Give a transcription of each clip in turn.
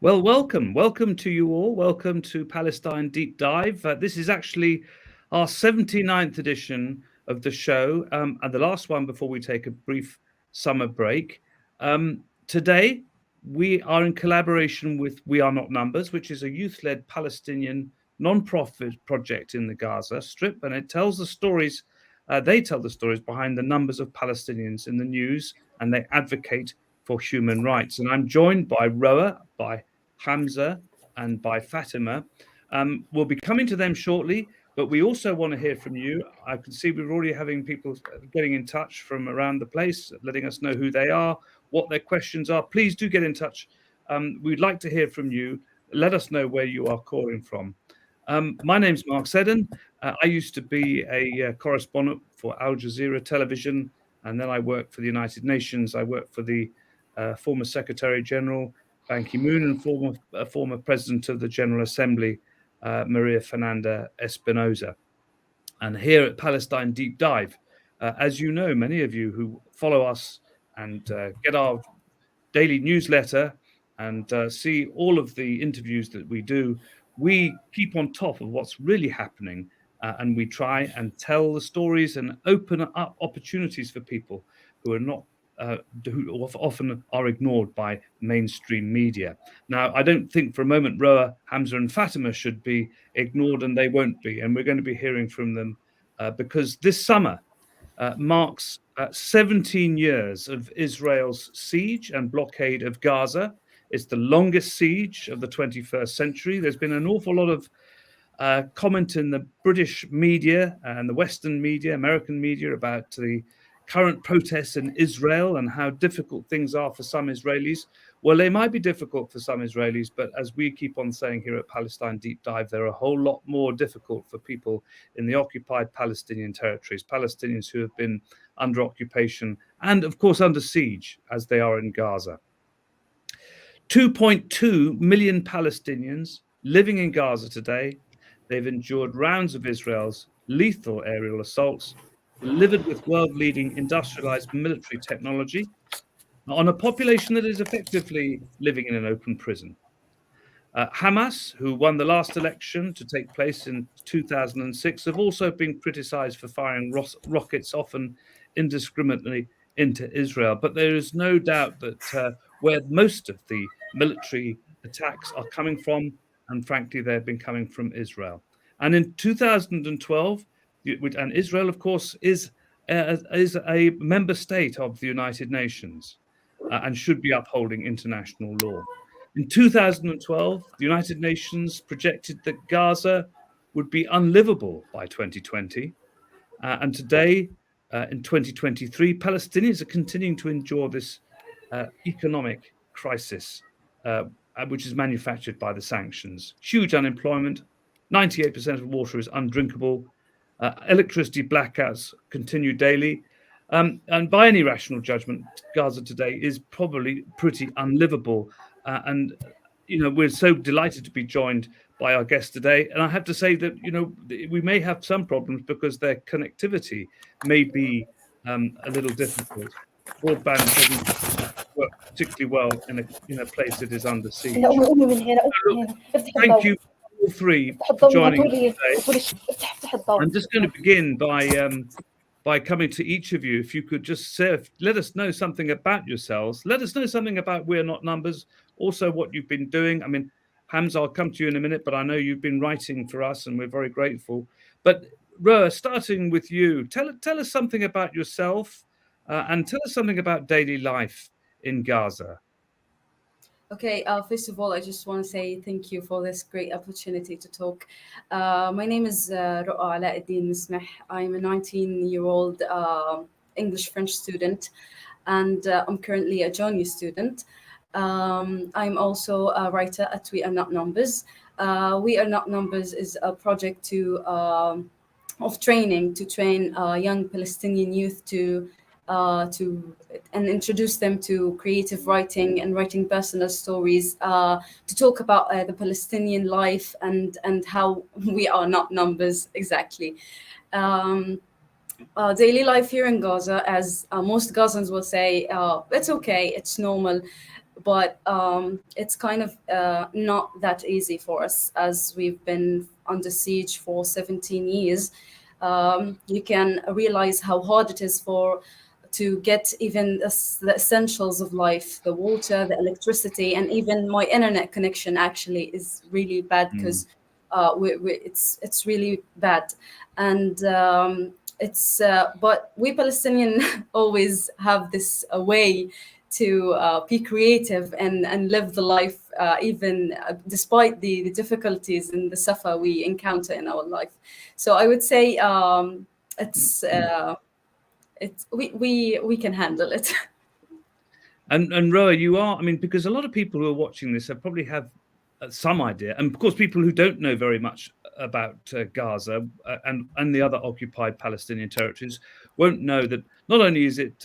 Well, welcome to you all. Welcome to Palestine Deep Dive. This is actually our 79th edition of the show, and the last one before we take a brief summer break. Today, we are in collaboration with We Are Not Numbers, which is a youth-led Palestinian non-profit project in the Gaza Strip, and it tells the stories. They tell the stories behind the numbers of Palestinians in the news, and they advocate for human rights. And I'm joined by Roaa, by Hamza, and by Fatima. We'll be coming to them shortly, but we also want to hear from you. I can see we're already having people getting in touch from around the place, letting us know who they are, what their questions are. Please do get in touch. We'd like to hear from you. Let us know where you are calling from. My name's Mark Seddon. I used to be a correspondent for Al Jazeera television, and then I worked for the United Nations. I worked for the former Secretary General Ban Ki-moon and former President of the General Assembly, Maria Fernanda Espinosa. And here at Palestine Deep Dive, as you know, many of you who follow us and get our daily newsletter and see all of the interviews that we do, we keep on top of what's really happening, and we try and tell the stories and open up opportunities for people who are not who often are ignored by mainstream media. Now, I don't think for a moment Roaa, Hamza and Fatima should be ignored, and they won't be. And we're going to be hearing from them because this summer marks 17 years of Israel's siege and blockade of Gaza. It's the longest siege of the 21st century. There's been an awful lot of comment in the British media and the Western media, American media, about the current protests in Israel and how difficult things are for some Israelis. Well, they might be difficult for some Israelis, but as we keep on saying here at Palestine Deep Dive, they're a whole lot more difficult for people in the occupied Palestinian territories, Palestinians who have been under occupation and, of course, under siege, as they are in Gaza. 2.2 million Palestinians living in Gaza today. They've endured rounds of Israel's lethal aerial assaults, delivered with world-leading industrialized military technology, on a population that is effectively living in an open prison. Hamas, who won the last election to take place in 2006, have also been criticized for firing rockets, often indiscriminately, into Israel. But there is no doubt that where most of the military attacks are coming from, and frankly, they've been coming from Israel. And in 2012, and Israel, of course, is a member state of the United Nations and should be upholding international law. In 2012, the United Nations projected that Gaza would be unlivable by 2020. And today, in 2023, Palestinians are continuing to endure this economic crisis, which is manufactured by the sanctions. Huge unemployment, 98% of water is undrinkable, electricity blackouts continue daily. And by any rational judgment, Gaza today is probably pretty unlivable. And, we're so delighted to be joined by our guest today. And I have to say that, we may have some problems because their connectivity may be a little difficult. Broadband doesn't work particularly well in a place that is under siege. Thank you all three for joining us today. I'm just going to begin by coming to each of you. If you could just let us know something about yourselves. Let us know something about We're Not Numbers, also what you've been doing. I mean, Hamza, I'll come to you in a minute, but I know you've been writing for us and we're very grateful. But Roaa, starting with you, tell us something about yourself and tell us something about daily life in Gaza. Okay, first of all, I just want to say thank you for this great opportunity to talk. My name is Roaa Mismeh. I'm a 19-year-old English-French student, and I'm currently a junior student. I'm also a writer at We Are Not Numbers. We Are Not Numbers is a project of training to train young Palestinian youth to introduce them to creative writing and writing personal stories, to talk about the Palestinian life and how we are not numbers exactly. Daily life here in Gaza, as most Gazans will say, it's okay, it's normal. but it's kind of not that easy for us, as we've been under siege for 17 years. You can realize how hard it is for to get even the essentials of life, the water, the electricity, and even my internet connection actually is really bad, because it's really bad. And it's but we Palestinian always have this way to be creative and live the life, even despite the difficulties and the suffer we encounter in our life. So I would say it's we can handle it. And Roa, you are, I mean, because a lot of people who are watching this have probably have some idea, and of course people who don't know very much about Gaza and the other occupied Palestinian territories won't know that not only is it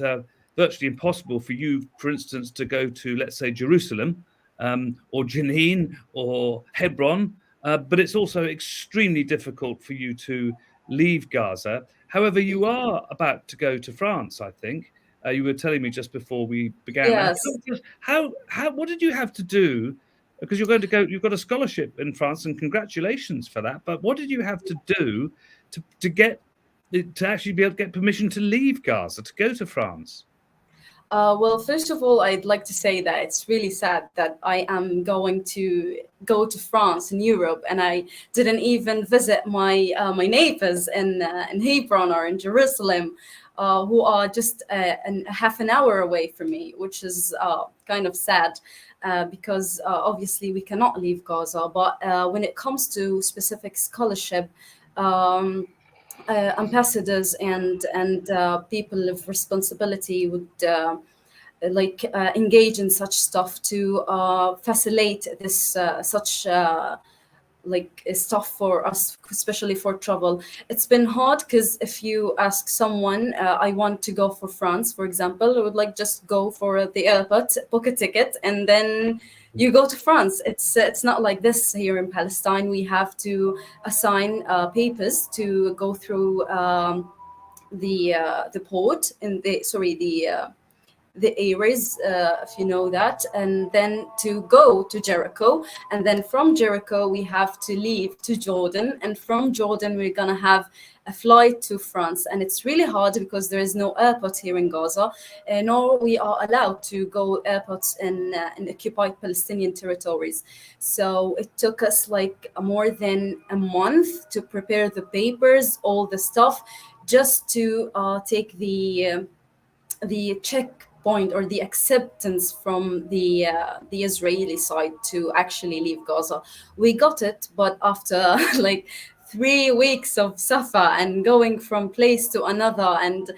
virtually impossible for you, for instance, to go to, let's say, Jerusalem or Jenin or Hebron, but it's also extremely difficult for you to leave Gaza. However, you are about to go to France, I think. You were telling me just before we began. Yes. How what did you have to do? Because you're going to go, you've got a scholarship in France, and congratulations for that. But what did you have to do to get to actually be able to get permission to leave Gaza to go to France? Well, first of all, I'd like to say that it's really sad that I am going to go to France in Europe, and I didn't even visit my neighbors in Hebron or in Jerusalem, who are just half an hour away from me, which is kind of sad. Because obviously we cannot leave Gaza, but when it comes to specific scholarship, ambassadors and people of responsibility would engage in such stuff to facilitate this such stuff for us, especially for travel. It's been hard because if you ask someone, I want to go for France, for example, I would like just go for the airport, book a ticket, and then you go to France. It's not like this here in Palestine. We have to assign papers to go through the port in the areas, if you know that, and then to go to Jericho. And then from Jericho, we have to leave to Jordan. And from Jordan, we're going to have a flight to France. And it's really hard because there is no airport here in Gaza, nor we are allowed to go airports in occupied Palestinian territories. So it took us like more than a month to prepare the papers, all the stuff, just to take the checkpoint or the acceptance from the Israeli side to actually leave Gaza. We got it, but after like 3 weeks of suffer and going from place to another, and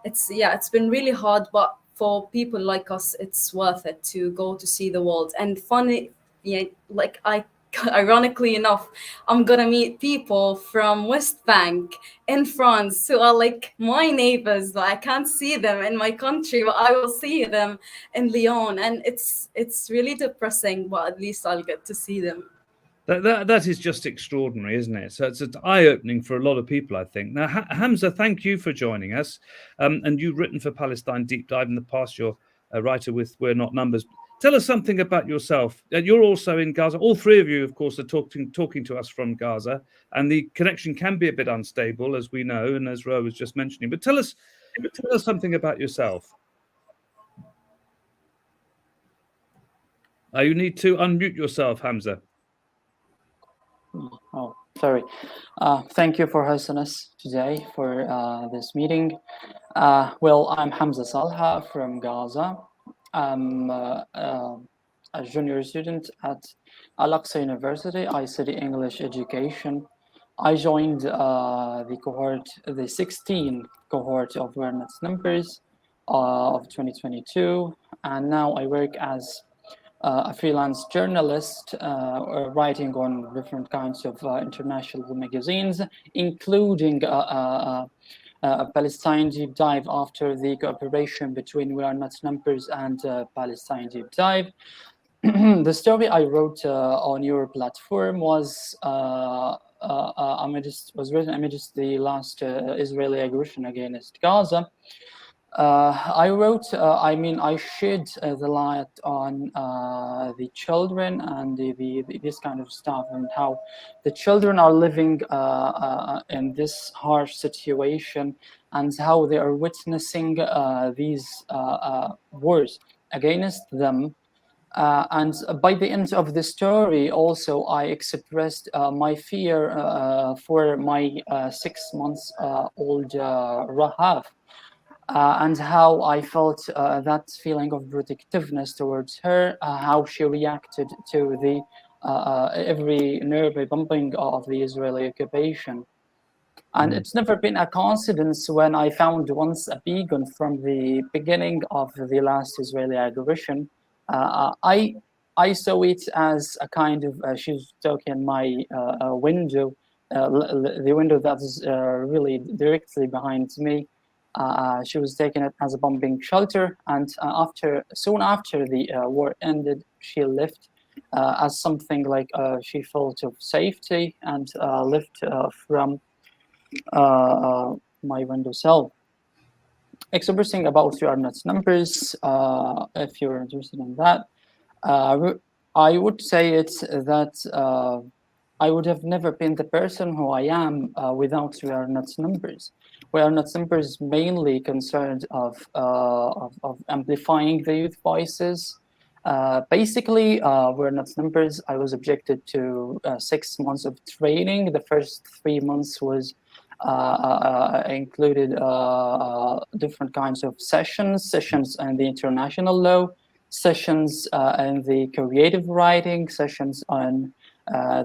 it's been really hard, but for people like us, it's worth it to go to see the world. And funny, yeah, like ironically enough, I'm gonna meet people from West Bank in France who are like my neighbors, but I can't see them in my country, but I will see them in Lyon. And it's really depressing, but at least I'll get to see them. That is just extraordinary, isn't it? So it's eye-opening for a lot of people, I think. Now, Hamza, thank you for joining us. And you've written for Palestine Deep Dive in the past. You're a writer with We're Not Numbers. Tell us something about yourself. You're also in Gaza. All three of you, of course, are talking to us from Gaza, and the connection can be a bit unstable, as we know, and as Roa was just mentioning. But tell us something about yourself. You need to unmute yourself, Hamza. Oh, sorry. Thank you for hosting us today for this meeting. Well, I'm Hamza Salha from Gaza. I'm a junior student at Al-Aqsa University. I study English education. I joined the 16 cohort of We're Not Numbers of 2022, and now I work as a freelance journalist, writing on different kinds of international magazines, including a Palestine Deep Dive after the cooperation between We Are Not Numbers and Palestine Deep Dive. The story I wrote on your platform was written amidst the last Israeli aggression against Gaza. I wrote, I shed the light on the children and this kind of stuff, and how the children are living in this harsh situation, and how they are witnessing these wars against them. And by the end of the story, also, I expressed my fear for my 6 months old Rahaf, and how I felt that feeling of protectiveness towards her, how she reacted to the every nerve bumping of the Israeli occupation. And it's never been a coincidence when I found once a beacon from the beginning of the last Israeli aggression. I saw it as a kind of, she was talking my window, the window that is really directly behind me. She was taking it as a bombing shelter, and soon after the war ended, she left as something like she felt of safety, and left from my window cell. Expressing about your nuts numbers, if you're interested in that, I would say it's that I would have never been the person who I am without We Are Nuts numbers. We Are Nuts numbers mainly concerned of amplifying the youth voices. Basically, We Are Nuts numbers, I was objected to 6 months of training. The first 3 months was included different kinds of sessions in the international law, sessions in the creative writing, sessions on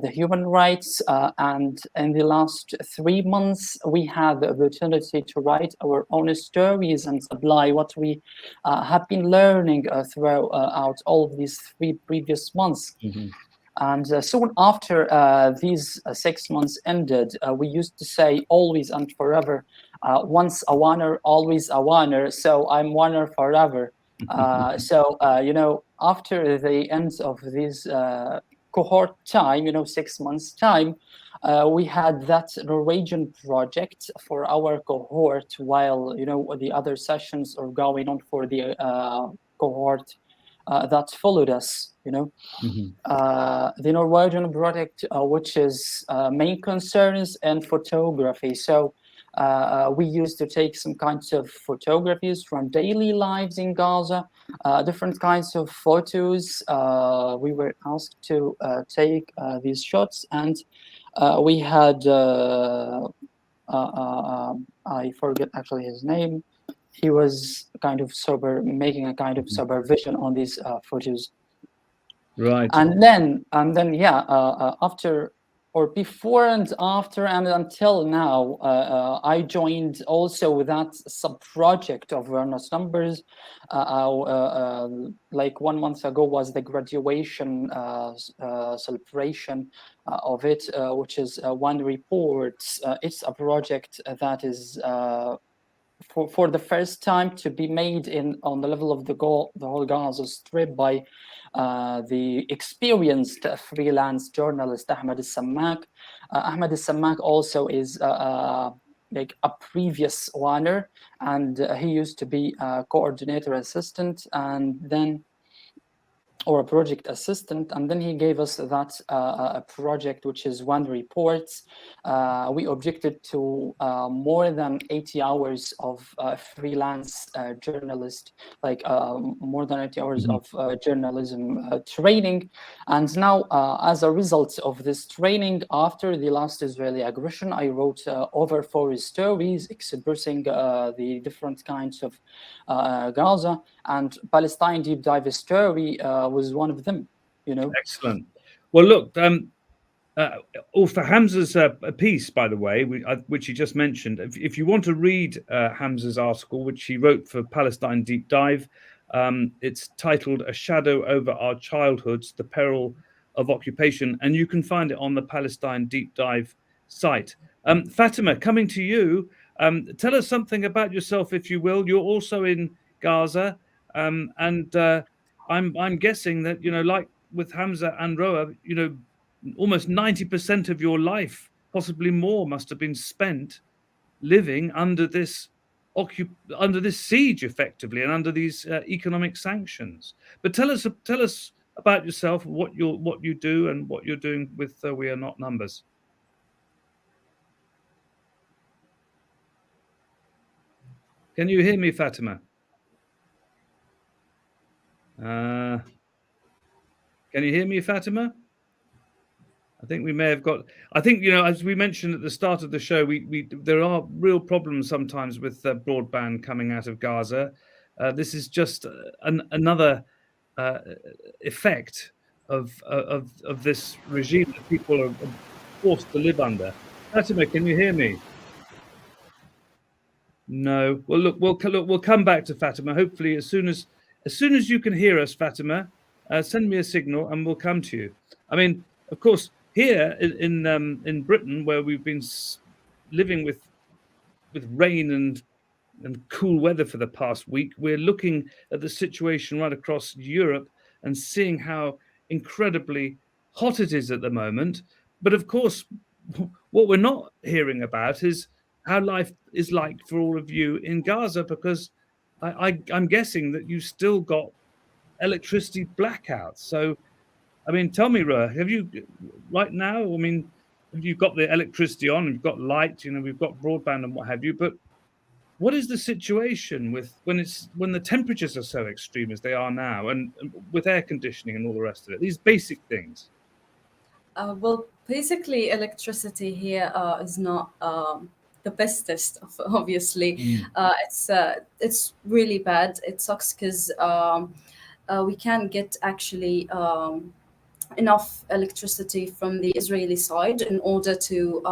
the human rights, and in the last 3 months we had the opportunity to write our own stories and apply what we have been learning throughout all of these 3 previous months. And soon after these 6 months ended, we used to say always and forever, once a oneer, always a oneer, so I'm oneer forever. After the end of this cohort time, 6 months time, we had that Norwegian project for our cohort, while the other sessions are going on for the cohort that followed us. The Norwegian project, which is main concerns in photography. So we used to take some kinds of photographies from daily lives in Gaza, different kinds of photos. We were asked to take these shots, and we had, I forget actually his name. He was kind of making a kind of supervision on these photos. Right. And then, after or before and after and until now, I joined also that sub-project of awareness numbers. Like 1 month ago was the graduation celebration of it, which is One Reports. It's a project that is for the first time to be made on the level of the whole Gaza Strip by the experienced freelance journalist Ahmed Sammak. Ahmed Sammak also is like a previous oneer, and he used to be a coordinator assistant, and then or a project assistant, and then he gave us that a project, which is One Reports. We objected to more than 80 hours of freelance journalist, like more than 80 hours of journalism training. And now, as a result of this training, after the last Israeli aggression, I wrote over 4 stories expressing the different kinds of Gaza, and Palestine deep dive story was one of them. Excellent. Well, look, for Hamza's piece, by the way, which he just mentioned, if you want to read Hamza's article, which he wrote for Palestine Deep Dive, it's titled "A Shadow Over Our Childhoods: The Peril of Occupation," and you can find it on the Palestine Deep Dive site. Fatima, coming to you, tell us something about yourself, if you will. You're also in Gaza, and I'm guessing that like with Hamza and Roaa, almost 90% of your life, possibly more, must have been spent living under this under this siege effectively and under these economic sanctions. But tell us about yourself, what you do and what you're doing with We Are Not Numbers. Can you hear me, Fatima? Can you hear me, Fatima? I think we may have got. I think, as we mentioned at the start of the show, there are real problems sometimes with broadband coming out of Gaza. This is just another effect of this regime that people are forced to live under. Fatima, can you hear me? No. Well, look, we'll come back to Fatima. Hopefully, as soon as you can hear us, Fatima, send me a signal and we'll come to you. I mean, of course, here in Britain, where we've been living with rain and cool weather for the past week, we're looking at the situation right across Europe and seeing how incredibly hot it is at the moment. But of course, what we're not hearing about is how life is like for all of you in Gaza, because I'm guessing that you still got electricity blackouts. So, I mean, tell me, Roaa, have you right now? I mean, have you got the electricity on? You've got light, we've got broadband and what have you. But what is the situation when the temperatures are so extreme as they are now, and with air conditioning and all the rest of it? These basic things. Well, basically, electricity here is not the bestest, obviously. It's really bad. It sucks because we can't get actually enough electricity from the Israeli side in order to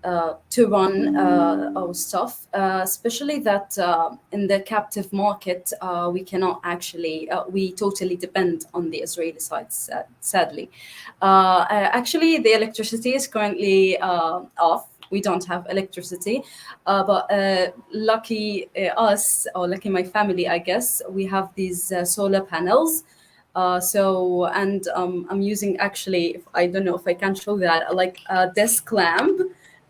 run our stuff, especially that in the captive market, we cannot actually, we totally depend on the Israeli side, sadly. Actually, the electricity is currently off. We don't have electricity, but lucky us, or lucky my family, I guess, we have these solar panels. I'm using, actually, I don't know if I can show that, like a desk lamp,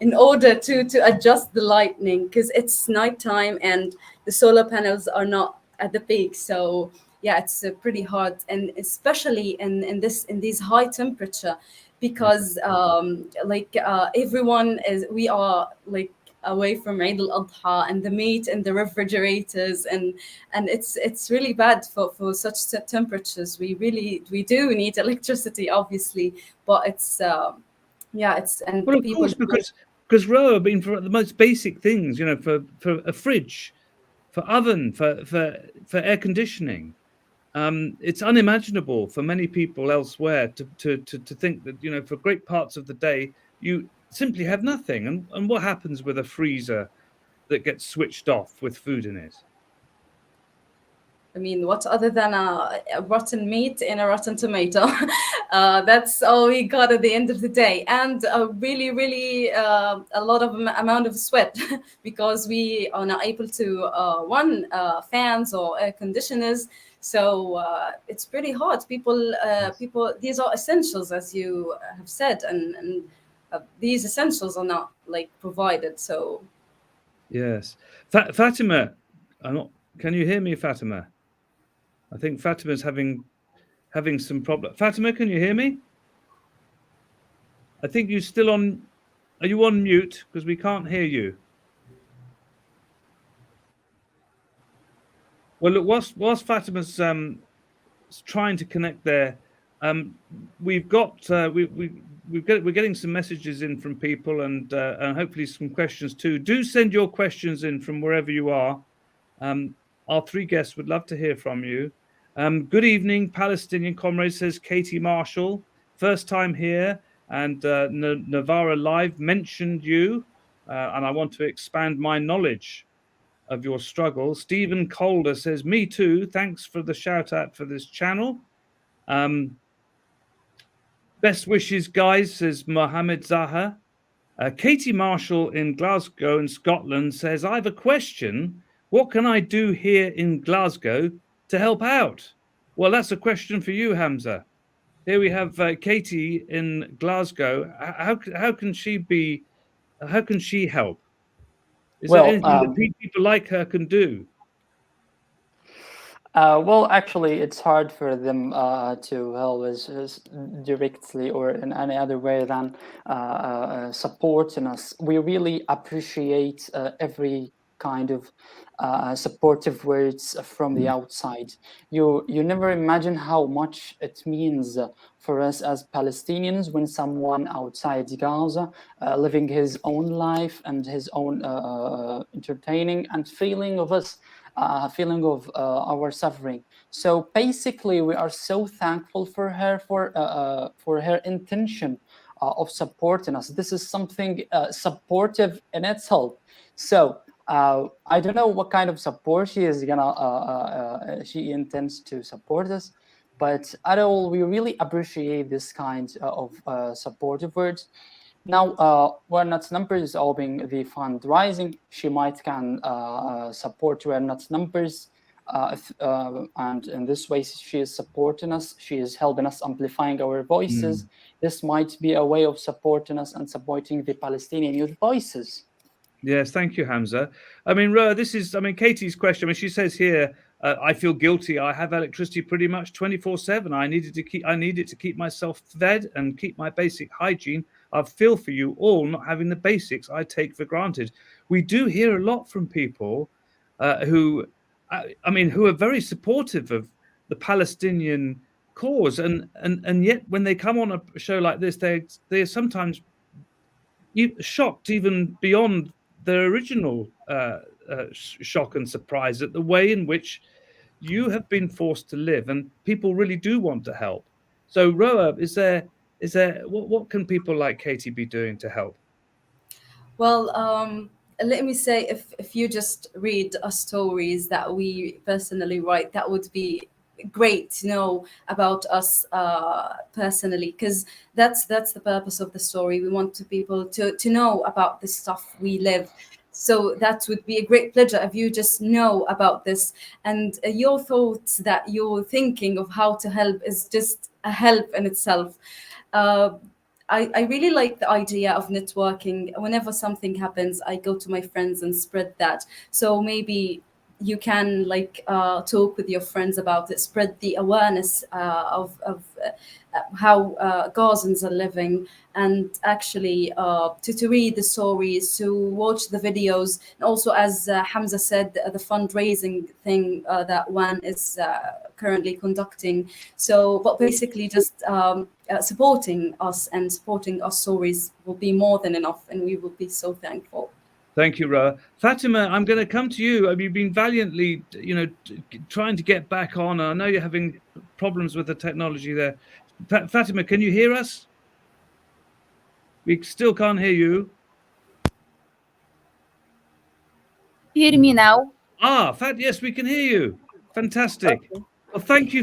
in order to adjust the lighting, because it's nighttime and the solar panels are not at the peak. So yeah, it's pretty hard, and especially in these high temperature, because we are like away from Eid al-Adha and the meat and the refrigerators, and it's really bad for such temperatures. We do need electricity, obviously, but it's and well, of course, because Roaa, I mean, for the most basic things, for a fridge, for oven, for air conditioning, it's unimaginable for many people elsewhere to think that, for great parts of the day you simply have nothing. And what happens with a freezer that gets switched off with food in it? I mean, what other than a rotten meat in a rotten tomato? That's all we got at the end of the day, and really, really a lot of amount of sweat because we are not able to run fans or air conditioners. So it's pretty hard. People, these are essentials, as you have said, and these essentials are not like provided. So yes, Fatima, can you hear me, Fatima? I think Fatima's having some problem. Fatima, can you hear me? I think you're still on. Are you on mute? Because we can't hear you. Well, look, whilst Fatima's trying to connect there, we're getting some messages in from people, and hopefully some questions too. Do send your questions in from wherever you are. Our three guests would love to hear from you. Good evening, Palestinian comrades, says Katie Marshall. First time here, and Navara Live mentioned you, and I want to expand my knowledge of your struggle. Stephen Calder says, me too. Thanks for the shout out for this channel. Best wishes, guys, says Mohammed Zaha. Katie Marshall in Glasgow in Scotland says, I have a question. What can I do here in Glasgow to help out? Well, that's a question for you, Hamza. Here we have Katie in Glasgow. How can she help? Is there Well, anything that people like her can do? well, actually, it's hard for them to help us directly or in any other way than supporting us. We really appreciate every kind of supportive words from the outside. You never imagine how much it means for us as Palestinians when someone outside Gaza, living his own life and his own entertaining and feeling of us. Feeling of our suffering. So basically, we are so thankful for her for her intention of supporting us. This is something supportive in itself. So I don't know what kind of support she is gonna she intends to support us, but at all we really appreciate this kind of supportive words. Now, when Nuts Numbers is opening the fundraising, she might can support Where Nuts Numbers, and in this way she is supporting us. She is helping us amplifying our voices. This might be a way of supporting us and supporting the Palestinian youth voices. Yes, thank you, Hamza. I mean, Roa, this is, I mean, Katie's question. I mean, she says here, I feel guilty. I have electricity pretty much 24/7. I need it to keep myself fed and keep my basic hygiene. I feel for you all not having the basics I take for granted. We do hear a lot from people who, I mean, who are very supportive of the Palestinian cause, and yet when they come on a show like this, they're sometimes shocked even beyond their original shock and surprise at the way in which you have been forced to live, and people really do want to help. So, Roa, is there what can people like Katie be doing to help? Well, let me say, if you just read stories that we personally write, that would be great to know about us personally, because that's the purpose of the story. We want people to know about the stuff we live. So that would be a great pleasure if you just know about this, and your thoughts that you're thinking of how to help is just a help in itself. Uh, I really like the idea of networking. Whenever something happens, I go to my friends and spread that. So maybe you can talk with your friends about it, spread the awareness of how Gazans are living, and actually to read the stories, to watch the videos, and also, as Hamza said, the fundraising thing that one is currently conducting. So, but basically, just supporting us and supporting our stories will be more than enough, and we will be so thankful. Thank you, Roa. Fatima, I'm going to come to you. You've been valiantly, trying to get back on. I know you're having problems with the technology there. Fatima, can you hear us? We still can't hear you. Hear me now? Yes, we can hear you. Fantastic. Okay. Well, thank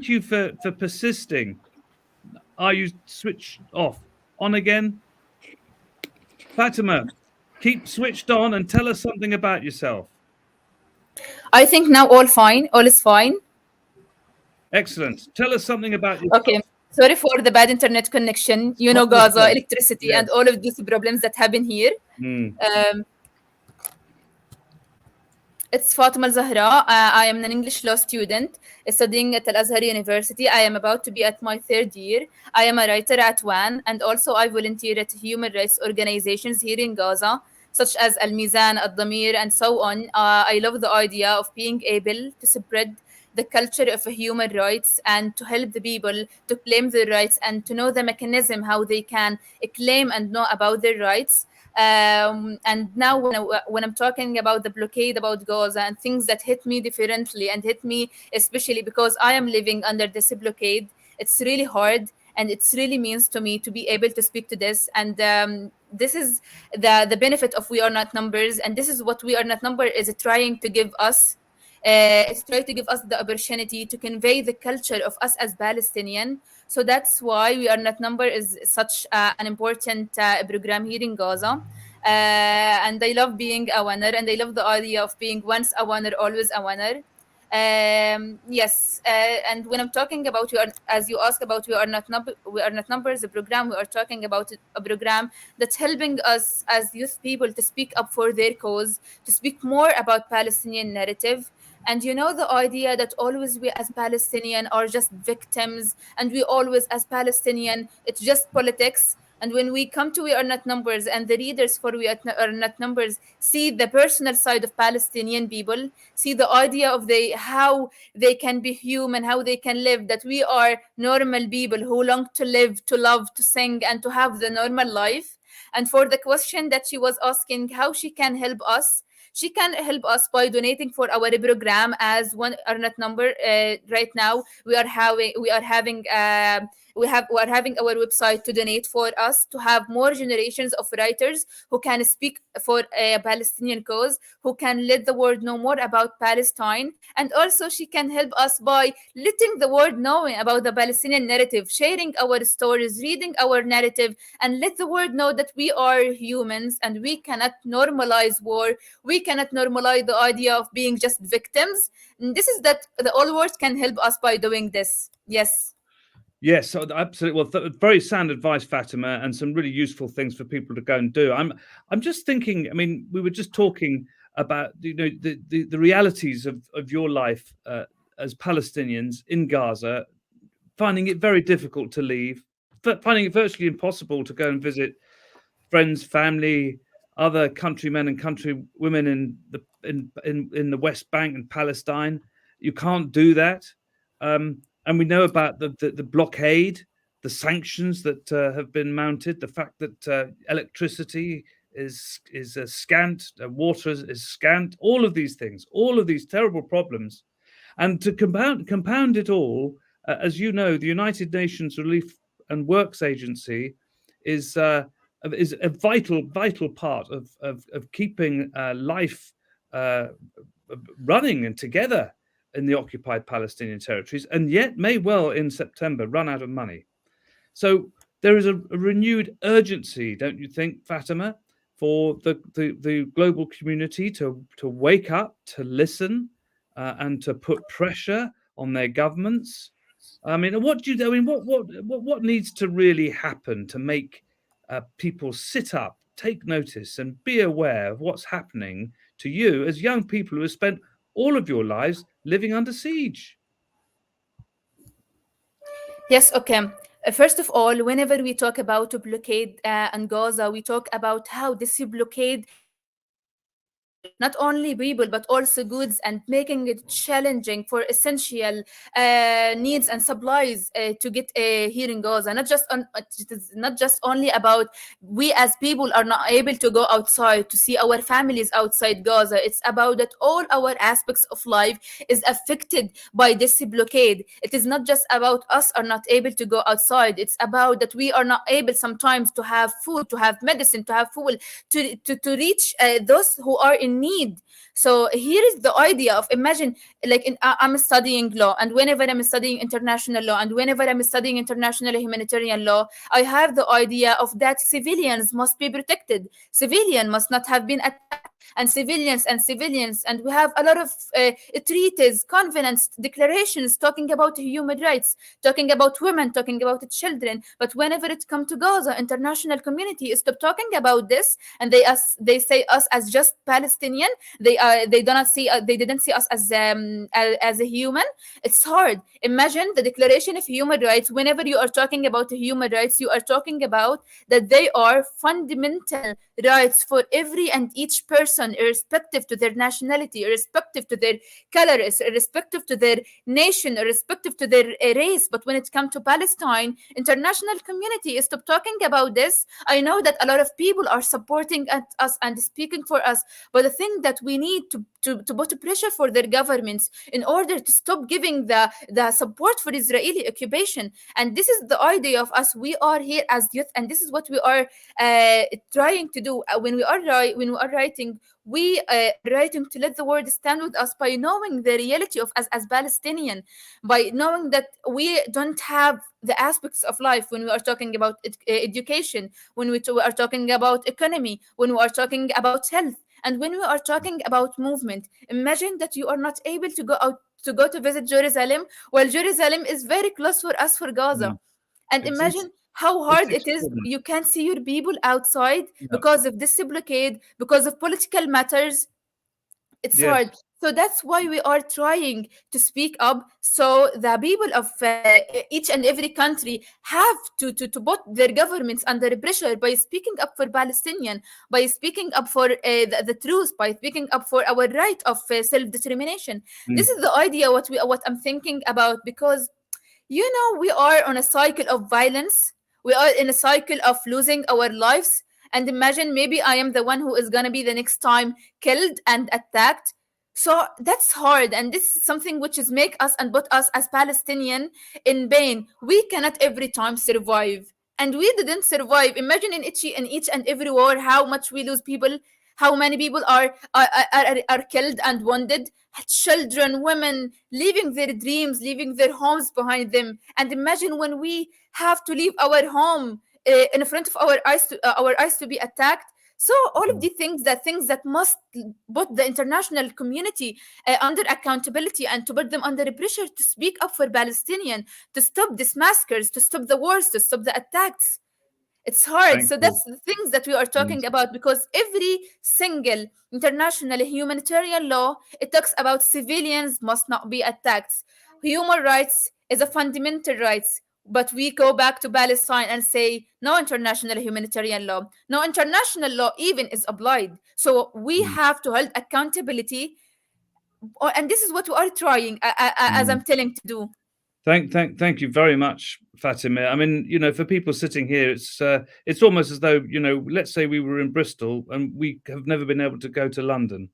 you for persisting. Are you switched off? On again? Fatima, keep switched on and tell us something about yourself. I think now all fine. All is fine. Excellent. Tell us something about yourself. Okay. Sorry for the bad internet connection. You know, Gaza, electricity, and all of these problems that happen here. It's Fatima Zahra. I am an English law student studying at Al Azhar University. I am about to be at my third year. I am a writer at WAN, and also I volunteer at human rights organizations here in Gaza, such as Al Mizan, Al Damir, and so on. I love the idea of being able to spread the culture of human rights and to help the people to claim their rights and to know the mechanism how they can claim and know about their rights. And now when I'm talking about the blockade about Gaza and things that hit me differently and hit me especially because I am living under this blockade, it's really hard, and it's really means to me to be able to speak to this. And this is the benefit of We Are Not Numbers, and this is what We Are Not Number is trying to give us. It's trying to give us the opportunity to convey the culture of us as Palestinian. So that's why We Are Not Number is such an important program here in Gaza. And I love being a winner, and I love the idea of being once a winner, always a winner. Yes, and when I'm talking about as you ask about we are not numbers, the program, we are talking about a program that's helping us as youth people to speak up for their cause, to speak more about Palestinian narrative. And you know the idea that always we as Palestinian are just victims, and we always as Palestinian it's just politics. And when we come to We Are Not Numbers, and the readers for Are Not Numbers see the personal side of Palestinian people, see the idea of how they can be human, how they can live, that we are normal people who long to live, to love, to sing, and to have the normal life. And for the question that she was asking, how she can help us, she can help us by donating for our program as One Are Not Number. Right now, we are having our website to donate for us to have more generations of writers who can speak for a Palestinian cause, who can let the world know more about Palestine. And also she can help us by letting the world know about the Palestinian narrative, sharing our stories, reading our narrative, and let the world know that we are humans and we cannot normalize war. We cannot normalize the idea of being just victims. And this is that the all world can help us by doing this. Yes. Yes, absolutely. Well, very sound advice, Fatima, and some really useful things for people to go and do. I'm just thinking. I mean, we were just talking about the realities of your life as Palestinians in Gaza, finding it very difficult to leave, finding it virtually impossible to go and visit friends, family, other countrymen and countrywomen in the West Bank and Palestine. You can't do that. And we know about the blockade, the sanctions that have been mounted, the fact that electricity is scant, water is scant, all of these things, all of these terrible problems. And to compound it all, as you know, the United Nations Relief and Works Agency is a vital part of keeping life running and together in the occupied Palestinian territories, and yet may well in September run out of money. So there is a renewed urgency, don't you think, Fatima, for the global community to wake up, to listen, and to put pressure on their governments? I mean, what needs to really happen to make people sit up, take notice, and be aware of what's happening to you as young people who have spent all of your lives living under siege? Yes, okay. First of all, whenever we talk about a blockade and Gaza, we talk about how this blockade not only people but also goods, and making it challenging for essential needs and supplies to get here in Gaza. It is not just only about we as people are not able to go outside to see our families outside Gaza. It's about that all our aspects of life is affected by this blockade. It is not just about us are not able to go outside. It's about that we are not able sometimes to have food, to have medicine, to have fuel, to reach those who are in need. So here is the idea of, imagine, like I'm studying law, and whenever I'm studying international law, and whenever I'm studying international humanitarian law, I have the idea of that civilians must be protected, civilian must not have been attacked, and civilians, and we have a lot of treaties, covenants, declarations talking about human rights, talking about women, talking about children. But whenever it comes to Gaza, international community stop talking about this, and they say us as just Palestinian. They do not see they didn't see us as a human. It's hard. Imagine the Declaration of Human Rights. Whenever you are talking about human rights, you are talking about that they are fundamental rights for every and each person, irrespective to their nationality, irrespective to their color, irrespective to their nation, irrespective to their race. But when it comes to Palestine, international community is stop talking about this. I know that a lot of people are supporting us and speaking for us, but the thing that we need to put pressure for their governments in order to stop giving the support for Israeli occupation. And this is the idea of us. We are here as youth, and this is what we are trying to do. When we are writing, we are writing to let the world stand with us by knowing the reality of us as Palestinian, by knowing that we don't have the aspects of life when we are talking about education, when we are talking about economy, when we are talking about health, and when we are talking about movement. Imagine that you are not able to go out to go to visit Jerusalem. Well, Jerusalem is very close for us for Gaza. And It's imagine how hard it is. extraordinary. You can't see your people outside Yeah. because of this blockade, because of political matters. It's Yes. hard. So that's why we are trying to speak up, so the people of each and every country have to put their governments under pressure by speaking up for Palestinian, by speaking up for the truth, by speaking up for our right of self-determination. This is the idea what I'm thinking about, because we are on a cycle of violence. We are in a cycle of losing our lives. And imagine maybe I am the one who is going to be the next time killed and attacked. So that's hard. And this is something which is make us and put us as Palestinian in pain. We cannot every time survive. And we didn't survive. Imagine in each and every war, how much we lose people, how many people are killed and wounded, children, women, leaving their dreams, leaving their homes behind them. And imagine when we have to leave our home in front of our eyes to be attacked. So all of these things that must put the international community under accountability, and to put them under pressure to speak up for Palestinian, to stop these massacres, to stop the wars, to stop the attacks. It's hard. Thank So you. that's the things that we are talking about, because every single international humanitarian law, it talks about civilians must not be attacked. Human rights is a fundamental rights. But we go back to Palestine and say no international humanitarian law, no international law even is applied. So we have to hold accountability, and this is what we are trying, as I'm telling to do. Thank you very much, Fatima. I mean, for people sitting here, it's almost as though, let's say we were in Bristol and we have never been able to go to London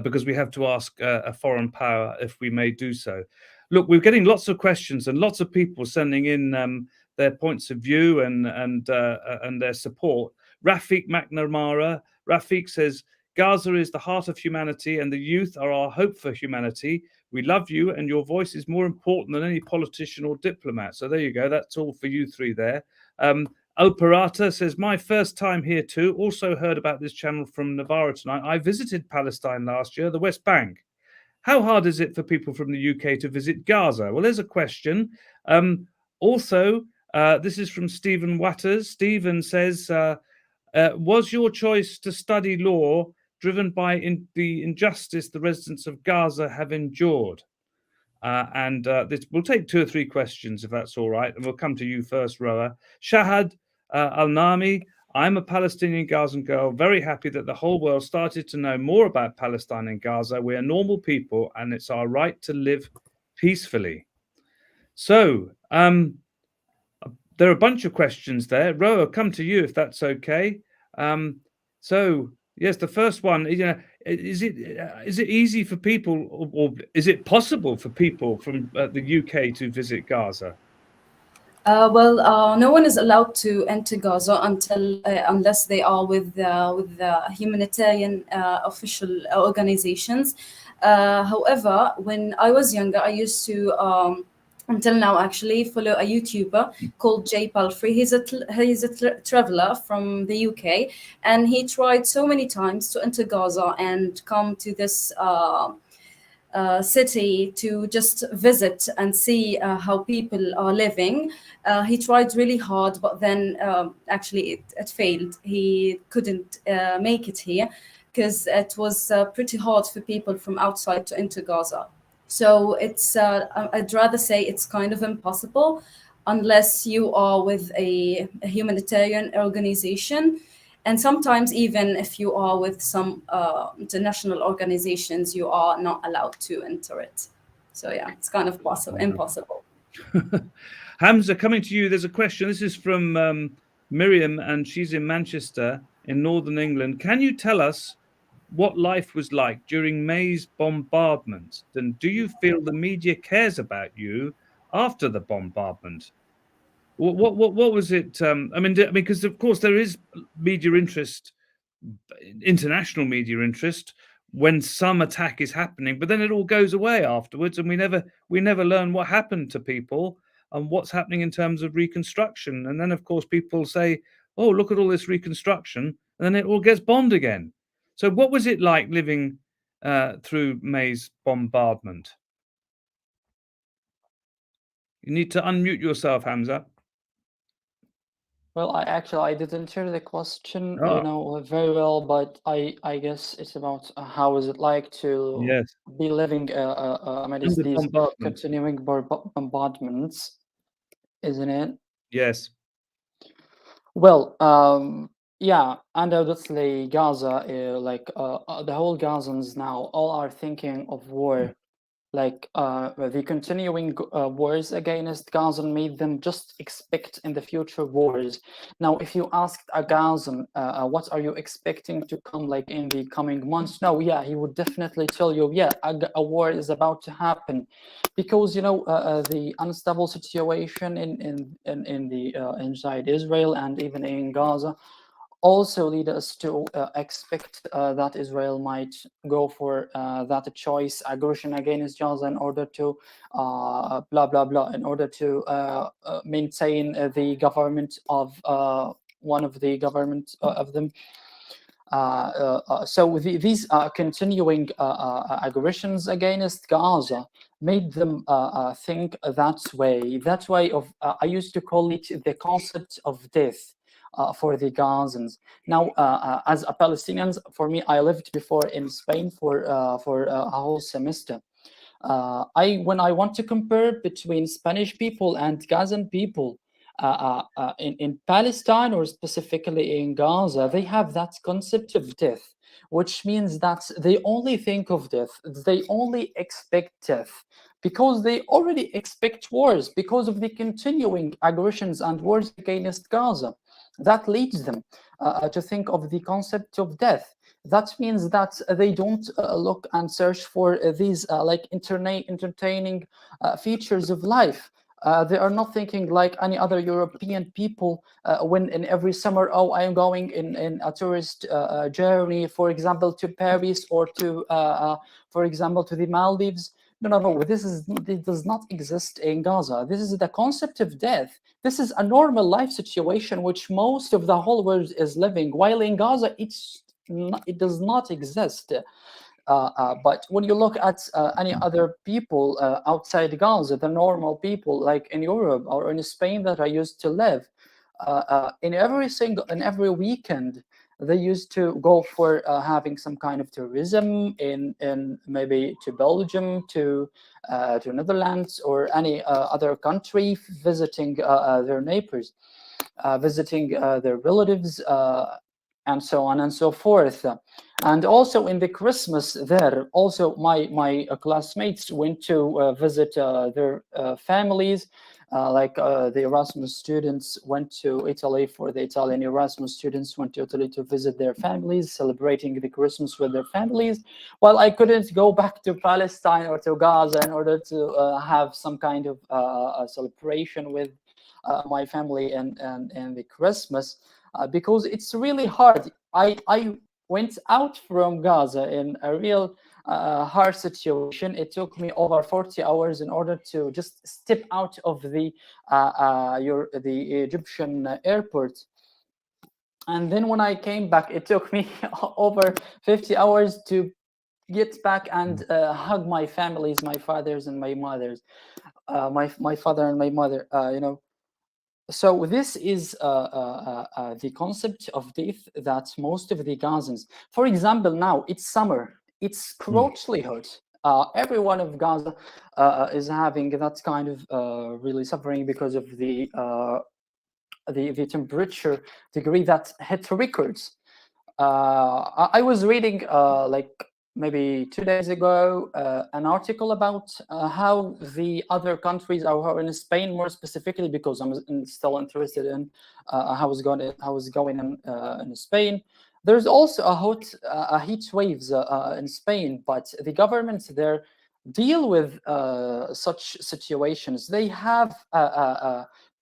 because we have to ask a foreign power if we may do so. Look, we're getting lots of questions and lots of people sending in their points of view and their support. Rafiq McNamara. Rafiq says, Gaza is the heart of humanity and the youth are our hope for humanity. We love you and your voice is more important than any politician or diplomat. So there you go. That's all for you three there. Operata says, my first time here too. Also heard about this channel from Navarra tonight. I visited Palestine last year, the West Bank. How hard is it for people from the UK to visit Gaza? Well, there's a question. Also, this is from Stephen Watters. Stephen says, was your choice to study law driven by the injustice the residents of Gaza have endured? We'll take 2 or 3 questions, if that's all right. And we'll come to you first, Roa. Shahad Al-Nami, I'm a Palestinian Gazan girl, very happy that the whole world started to know more about Palestine and Gaza. We are normal people and it's our right to live peacefully. So there are a bunch of questions there. Roa, come to you if that's okay. So yes, the first one, is it easy for people, or is it possible for people from the UK to visit Gaza? No one is allowed to enter Gaza unless they are with the humanitarian official organizations. However, when I was younger, I used to, until now actually, follow a YouTuber called Jay Palfrey. He's a traveler from the UK, and he tried so many times to enter Gaza and come to this city to just visit and see how people are living. He tried really hard, but then actually it failed. He couldn't make it here because it was pretty hard for people from outside to enter Gaza. So it's I'd rather say it's kind of impossible unless you are with a humanitarian organization. And sometimes even if you are with some international organizations, you are not allowed to enter it. So yeah, it's kind of impossible. Hamza, coming to you, there's a question. This is from Miriam, and she's in Manchester in Northern England. Can you tell us what life was like during May's bombardment? And do you feel the media cares about you after the bombardment? What was it? I mean, because of course there is media interest, international media interest, when some attack is happening, but then it all goes away afterwards, and we never learn what happened to people and what's happening in terms of reconstruction. And then, of course, people say, "Oh, look at all this reconstruction," and then it all gets bombed again. So, what was it like living through May's bombardment? You need to unmute yourself, Hamza. Well, I didn't hear the question, Oh. very well, but I guess it's about how is it like to Yes. be living amidst Under these bombardment. continuing bombardments, isn't it? Yes. Well, yeah, undoubtedly Gaza, the whole Gazans now all are thinking of war. Like the continuing wars against Gaza made them just expect in the future wars. Now, if you asked a Gazan, what are you expecting to come like in the coming months? No, yeah, he would definitely tell you, yeah, a war is about to happen, because the unstable situation in the inside Israel and even in Gaza also lead us to expect that Israel might go for that choice aggression against Gaza in order to blah blah blah, in order to maintain the government of one of the government of them. So these continuing aggressions against Gaza made them think that way. That way of I used to call it the concept of death. For the Gazans. Now, as a Palestinian, for me, I lived before in Spain for a whole semester. When I want to compare between Spanish people and Gazan people in Palestine, or specifically in Gaza, they have that concept of death, which means that they only think of death, they only expect death, because they already expect wars because of the continuing aggressions and wars against Gaza. That leads them to think of the concept of death. That means that they don't look and search for these like entertaining features of life. They are not thinking like any other European people when in every summer, oh, I am going in a tourist journey, for example, to Paris, or to, for example, to the Maldives. No. This does not exist in Gaza. This is the concept of death. This is a normal life situation which most of the whole world is living. While in Gaza, it does not exist. But when you look at any other people outside Gaza, the normal people like in Europe or in Spain that I used to live, in every weekend, they used to go for having some kind of tourism in maybe to Belgium, to Netherlands, or any other country, visiting their neighbors, visiting their relatives, and so on and so forth. And also in the Christmas there, also my classmates went to visit their families. The Erasmus students went to Italy. For the Italian Erasmus students went to Italy to visit their families, celebrating the Christmas with their families. While I couldn't go back to Palestine or to Gaza in order to have some kind of a celebration with my family and the Christmas, because it's really hard. I went out from Gaza in a real hard situation. It took me over 40 hours in order to just step out of the Egyptian airport. And then when I came back, it took me over 50 hours to get back and hug my families, my fathers and my mothers, my father and my mother, So this is the concept of death that most of the Gazans, for example, now it's summer, it's scorchingly hot. Every one of Gaza is having that kind of really suffering because of the temperature degree that hit records. I was reading like maybe 2 days ago an article about how the other countries are in Spain, more specifically, because I'm still interested in how it's going in Spain. There's also a heat waves in Spain, but the governments there deal with such situations. They have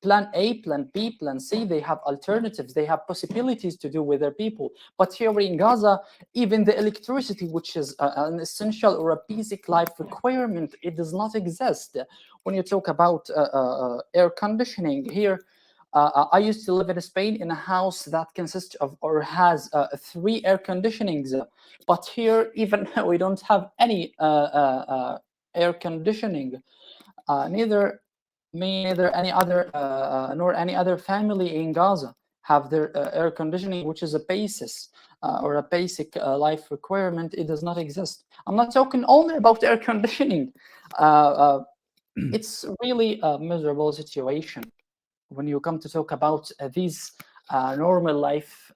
plan A, plan B, plan C. They have alternatives. They have possibilities to do with their people. But here in Gaza, even the electricity, which is an essential or a basic life requirement, it does not exist. When you talk about air conditioning here, I used to live in Spain in a house that consists of or has 3 air conditionings. But here, even we don't have any air conditioning. Neither me neither any other nor any other family in Gaza have their air conditioning, which is a basis or a basic life requirement. It does not exist. I'm not talking only about air conditioning. It's really a miserable situation when you come to talk about these normal life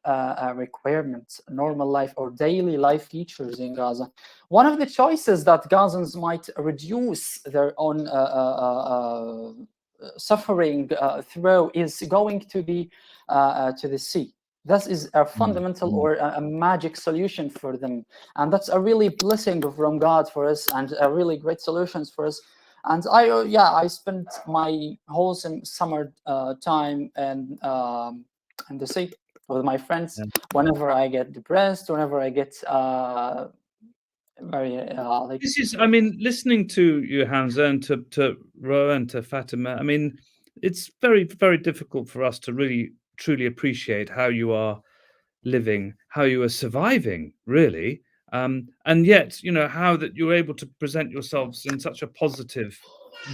requirements, normal life or daily life features in Gaza. One of the choices that Gazans might reduce their own suffering through is going to the sea. This is a fundamental or a magic solution for them, and that's a really blessing from God for us, and a really great solutions for us. And I spent my whole summer time in the sea with my friends. Whenever I get depressed, whenever I get very like. This is, I mean, listening to you, Hamza, and to Roaa and to Fatima. I mean, it's very, very difficult for us to really truly appreciate how you are living, how you are surviving, really. And yet, you know, how that you're able to present yourselves in such a positive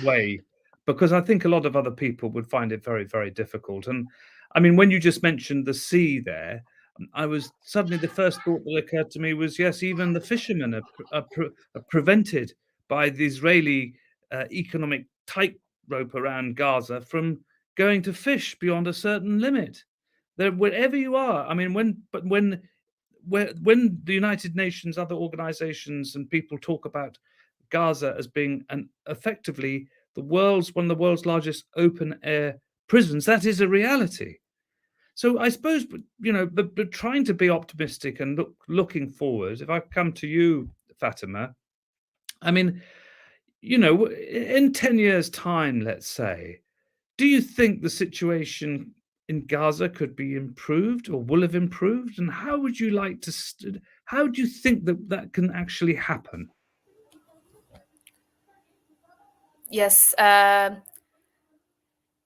way, because I think a lot of other people would find it very, very difficult. And I mean, when you just mentioned the sea there, I was suddenly, the first thought that occurred to me was, yes, even the fishermen are prevented by the Israeli economic tightrope around Gaza from going to fish beyond a certain limit. There, wherever you are, I mean, when the United Nations, other organizations, and people talk about Gaza as being effectively one of the world's largest open air prisons, that is a reality. So I suppose, you know, but trying to be optimistic and looking forward. If I come to you, Fatima, I mean, you know, in 10 years' time, let's say, do you think the situation in Gaza could be improved or will have improved? And how would you like to? How do you think that can actually happen? Yes.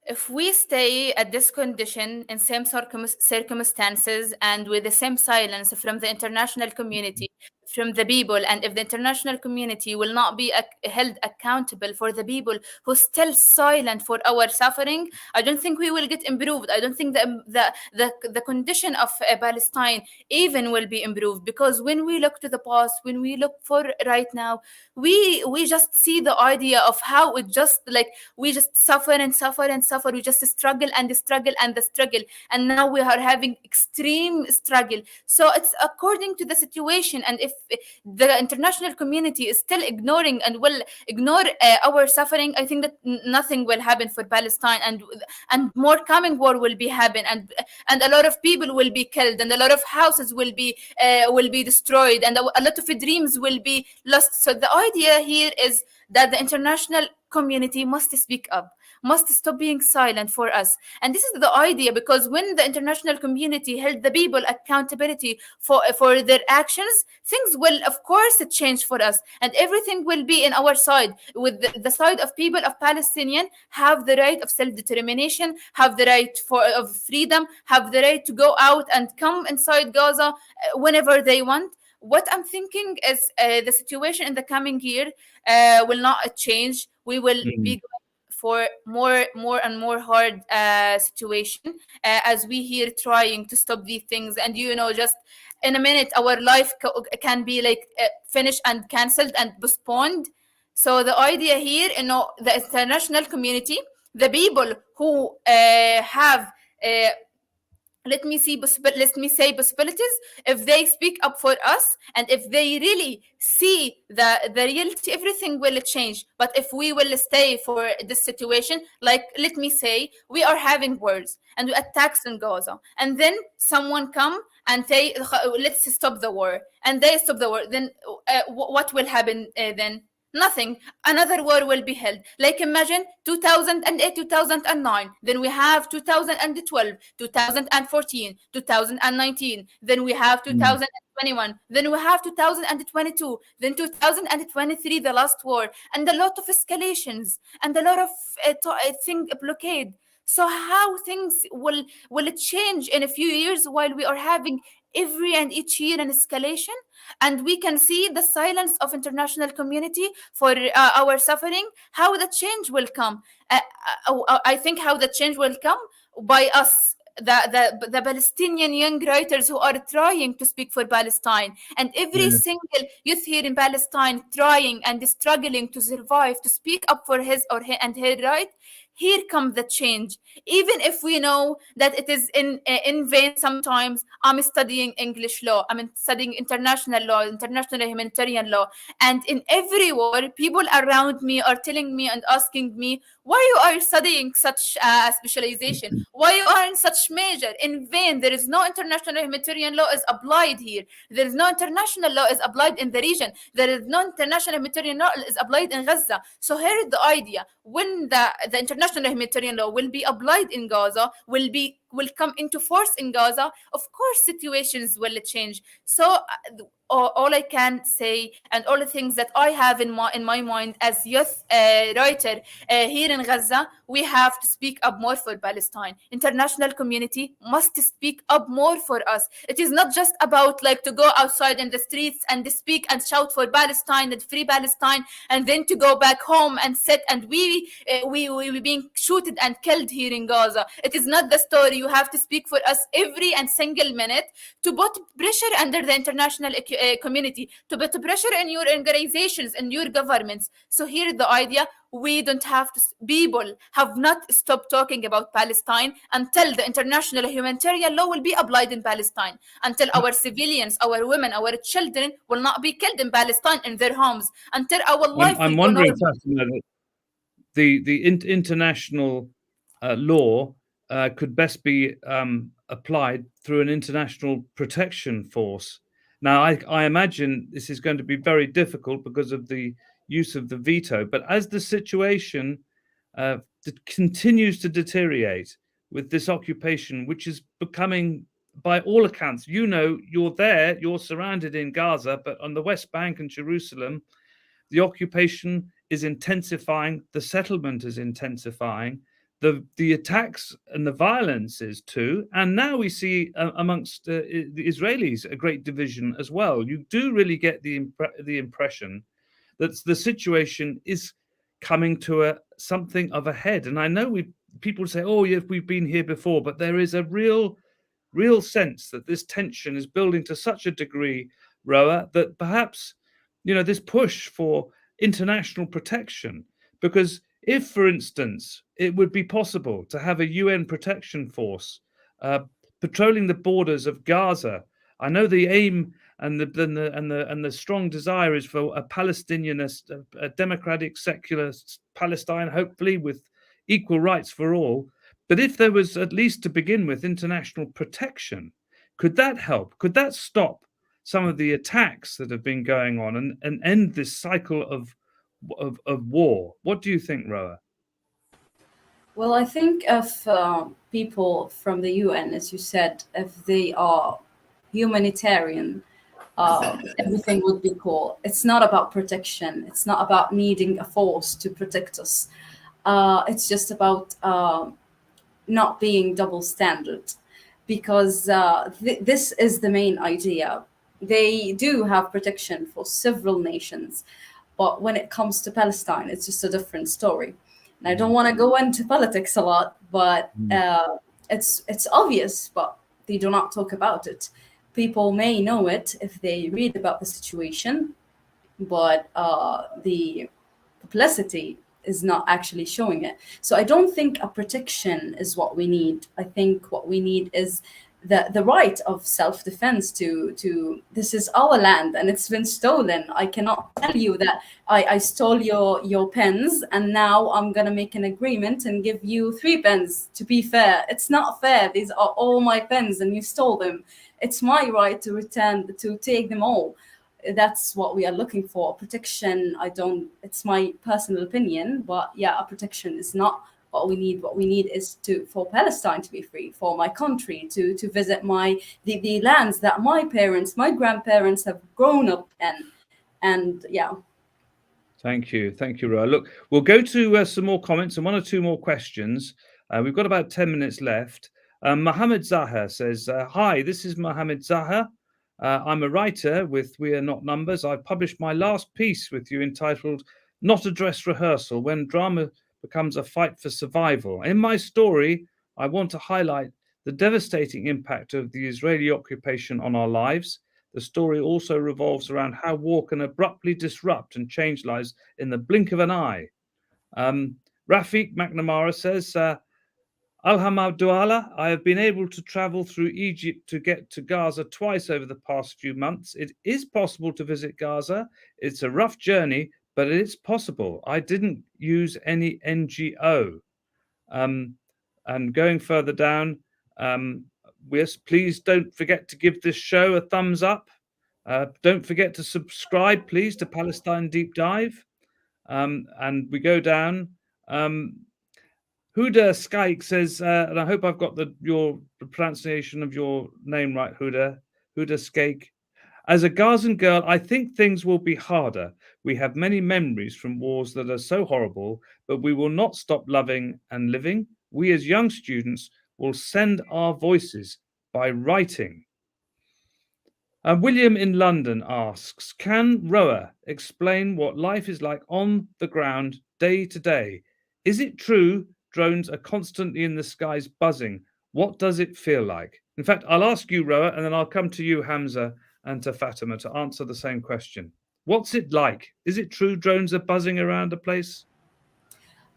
If we stay at this condition in same circumstances and with the same silence from the international community, from the people, and if the international community will not be held accountable for the people who still silent for our suffering, I don't think we will get improved. I don't think the condition of Palestine even will be improved, because when we look to the past, when we look for right now, we just see the idea of how it just like we just suffer and suffer and suffer. We just struggle and struggle and the struggle, and now we are having extreme struggle. So it's according to the situation, and if the international community is still ignoring and will ignore our suffering, I think that nothing will happen for Palestine, and more coming war will be happen, and a lot of people will be killed, and a lot of houses will be destroyed, and a lot of dreams will be lost. So the idea here is that the international community must speak up, must stop being silent for us. And this is the idea, because when the international community held the people accountability for their actions, things will of course change for us, and everything will be in our side. With the side of people of Palestinian have the right of self-determination, have the right of freedom, have the right to go out and come inside Gaza whenever they want. What I'm thinking is the situation in the coming year will not change. We will be going for more and more hard situation as we here trying to stop these things. And just in a minute, our life can be like finished and cancelled and postponed. So the idea here, the international community, the people who have let me say possibilities, if they speak up for us, and if they really see the reality, everything will change. But if we will stay for this situation, like let me say we are having wars and attacks in Gaza, and then someone come and say let's stop the war, and they stop the war, then what will happen then? Nothing. Another war will be held. Like imagine 2008, 2009. Then we have 2012, 2014, 2019. Then we have 2021. Then we have 2022. Then 2023, the last war, and a lot of escalations and a lot of blockade. So how things will change in a few years while we are having every and each year an escalation, and we can see the silence of international community for our suffering. How the change will come? I think how the change will come by us, the Palestinian young writers who are trying to speak for Palestine, and every single youth here in Palestine trying and struggling to survive, to speak up for his or her right. Here comes the change. Even if we know that it is in vain sometimes. I'm studying English law, I'm studying international law, international humanitarian law, and in every war, people around me are telling me and asking me, why you are studying such specialization? Why you are in such major? In vain. There is no international humanitarian law is applied here. There is no international law is applied in the region. There is no international humanitarian law is applied in Gaza. So here is the idea: when the international humanitarian law will be applied in Gaza, will come into force in Gaza, of course situations will change. So all I can say, and all the things that I have in my mind as youth writer here in Gaza, we have to speak up more for Palestine. International community must speak up more for us. It is not just about like to go outside in the streets and speak and shout for Palestine and free Palestine, and then to go back home and sit and we being shooted and killed here in Gaza. It is not the story. You have to speak for us every and single minute, to put pressure under the international community, to put pressure in your organizations and your governments. So here the idea: we don't have to, people have not stopped talking about Palestine until the international humanitarian law will be applied in Palestine, until our civilians, our women, our children will not be killed in Palestine in their homes, until our life I'm will wondering, go Fatima, the international law could best be applied through an international protection force. Now, I imagine this is going to be very difficult because of the use of the veto, but as the situation continues to deteriorate with this occupation, which is becoming, by all accounts, you know, you're there, you're surrounded in Gaza, but on the West Bank and Jerusalem, the occupation is intensifying, the settlement is intensifying, the attacks and the violence is too, and now we see amongst the Israelis a great division as well. You do really get the impression that the situation is coming to something of a head. And I know people say, oh, yeah, we've been here before, but there is a real sense that this tension is building to such a degree, Roaa, that perhaps, you know, this push for international protection, because if, for instance, it would be possible to have a UN protection force patrolling the borders of Gaza, I know the aim and the strong desire is for a Palestinian, a democratic, secular Palestine, hopefully with equal rights for all. But if there was, at least to begin with, international protection, could that help? Could that stop some of the attacks that have been going on and end this cycle of war? What do you think, Roaa? Well, I think if people from the UN, as you said, if they are humanitarian, everything would be cool. It's not about protection. It's not about needing a force to protect us. It's just about not being double standard, because this is the main idea. They do have protection for several nations, but when it comes to Palestine, it's just a different story. And I don't want to go into politics a lot, but it's obvious, but they do not talk about it. People may know it if they read about the situation, but the publicity is not actually showing it. So I don't think a protection is what we need. I think what we need is the right of self-defense to this is our land and it's been stolen. I cannot tell you that I stole your pens and now I'm gonna make an agreement and give you 3 pens to be fair. It's not fair. These are all my pens and you stole them. It's my right to return, to take them all. That's what we are looking for. Protection, it's my personal opinion, but yeah, a protection is not what we need. What we need is for Palestine to be free, for my country to visit the lands that my parents, my grandparents have grown up in. And yeah. Thank you, Roaa. Look, we'll go to some more comments and 1 or 2 more questions. We've got about 10 minutes left. Mohammed Zahar says, hi, this is Mohammed Zahar. I'm a writer with We Are Not Numbers. I've published my last piece with you entitled Not a Dress Rehearsal, When Drama Becomes a Fight for Survival. In my story, I want to highlight the devastating impact of the Israeli occupation on our lives. The story also revolves around how war can abruptly disrupt and change lives in the blink of an eye. Rafiq McNamara says, Alhamdulillah, I have been able to travel through Egypt to get to Gaza twice over the past few months. It is possible to visit Gaza. It's a rough journey, but it's possible. I didn't use any NGO. And going further down, yes, please don't forget to give this show a thumbs up. Don't forget to subscribe, please, to Palestine Deep Dive. And we go down. Huda Skaik says, and I hope I've got the pronunciation of your name right, Huda Skaik. As a Gazan girl, I think things will be harder. We have many memories from wars that are so horrible, but we will not stop loving and living. We as young students will send our voices by writing. William in London asks, can Roaa explain what life is like on the ground day to day? Is it true drones are constantly in the skies buzzing? What does it feel like? In fact, I'll ask you, Roaa, and then I'll come to you, Hamza, and to Fatima to answer the same question. What's it like? Is it true drones are buzzing around the place?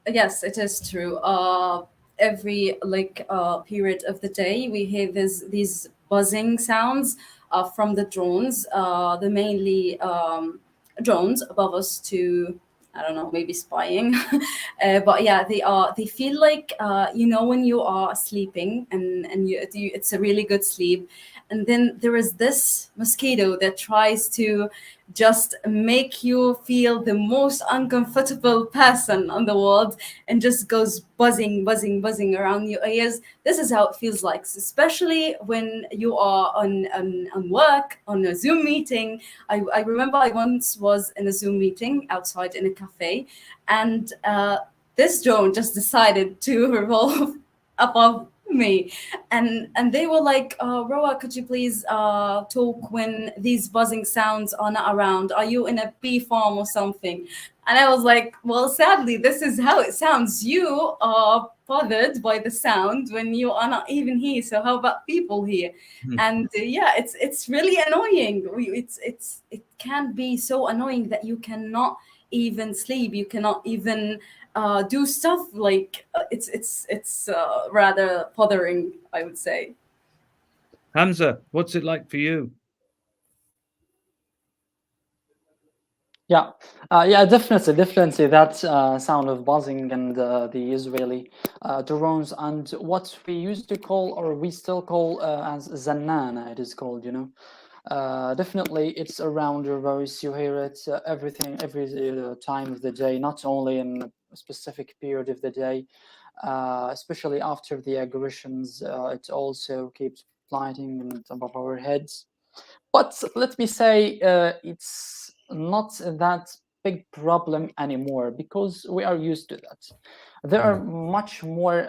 Yes, it is true. Every period of the day, we hear these buzzing sounds from the drones. The mainly drones above us to, I don't know, maybe spying. But yeah, they feel like when you are sleeping and it's a really good sleep, and then there is this mosquito that tries to just make you feel the most uncomfortable person on the world and just goes buzzing around your ears. This is how it feels like, especially when you are on work, on a Zoom meeting. I remember I once was in a Zoom meeting outside in a cafe, and this drone just decided to revolve above me, and they were like, Roa, could you please talk when these buzzing sounds are not around? Are you in a bee farm or something? And I was like, well, sadly, this is how it sounds. You are bothered by the sound when you are not even here, so how about people here? And yeah, it's really annoying. It can be so annoying that you cannot even sleep, you cannot even do stuff. Like it's rather bothering, I would say. Hamza, what's it like for you? Yeah, definitely that sound of buzzing and the Israeli drones and what we used to call, or we still call as Zannana, it is called, definitely it's around your voice. You hear it every time of the day, not only in a specific period of the day, especially after the aggressions. It also keeps flying above our heads. But let me say, it's not that big problem anymore because we are used to that. There are much more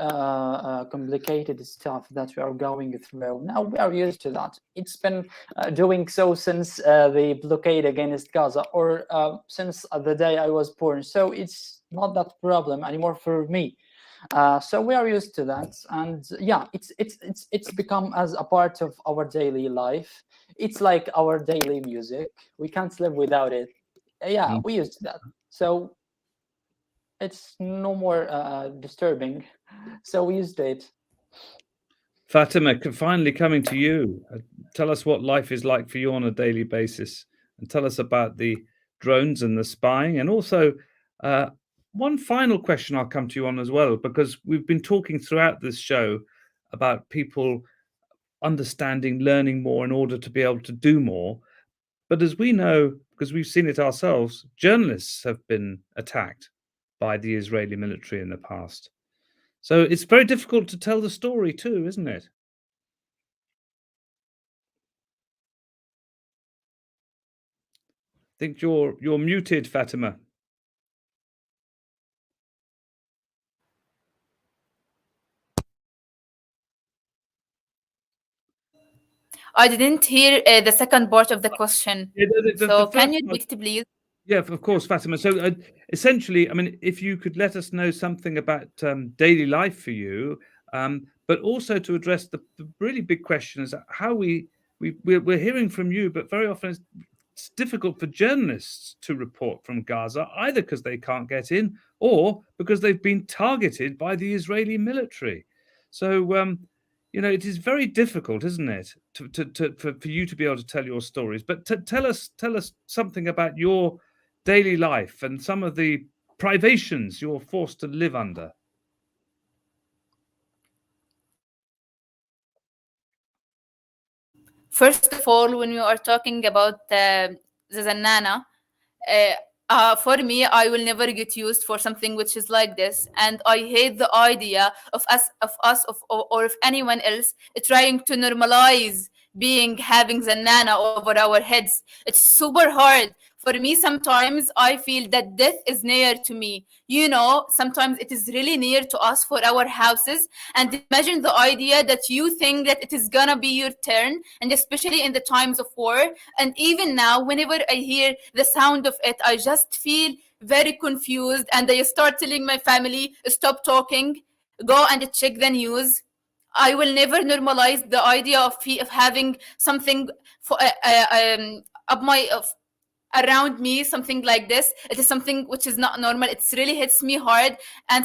complicated stuff that we are going through. Now we are used to that. It's been doing so since the blockade against Gaza, or since the day I was born. So it's not that problem anymore for me. So we are used to that, and yeah, it's become as a part of our daily life. It's like our daily music. We can't live without it. Yeah, we used to that. So it's no more disturbing. So we used to it. Fatima, finally coming to you. Tell us what life is like for you on a daily basis, and tell us about the drones and the spying. And also, one final question I'll come to you on as well, because we've been talking throughout this show about people understanding, learning more in order to be able to do more. But as we know, because we've seen it ourselves, journalists have been attacked by the Israeli military in the past. So it's very difficult to tell the story too, isn't it? I think you're muted, Fatima. I didn't hear the second part of the question. Yeah, So the can first you part, repeat it, please? yeah, of course, Fatima. So essentially, I mean, if you could let us know something about daily life for you, but also to address the really big question is how we're hearing from you, but very often it's difficult for journalists to report from Gaza, either because they can't get in or because they've been targeted by the Israeli military. So, it is very difficult, isn't it, for you to be able to tell your stories. But tell us something about your daily life and some of the privations you're forced to live under. First of all, when we are talking about the Zannana, for me, I will never get used for something which is like this, and I hate the idea of us, or of anyone else trying to normalize having Zannana over our heads. It's super hard. For me, sometimes I feel that death is near to me. Sometimes it is really near to us for our houses. And imagine the idea that you think that it is gonna be your turn, and especially in the times of war. And even now, whenever I hear the sound of it, I just feel very confused, and I start telling my family, stop talking, go and check the news. I will never normalize the idea of having something for up my around me, something like this. It is something which is not normal. It really hits me hard, and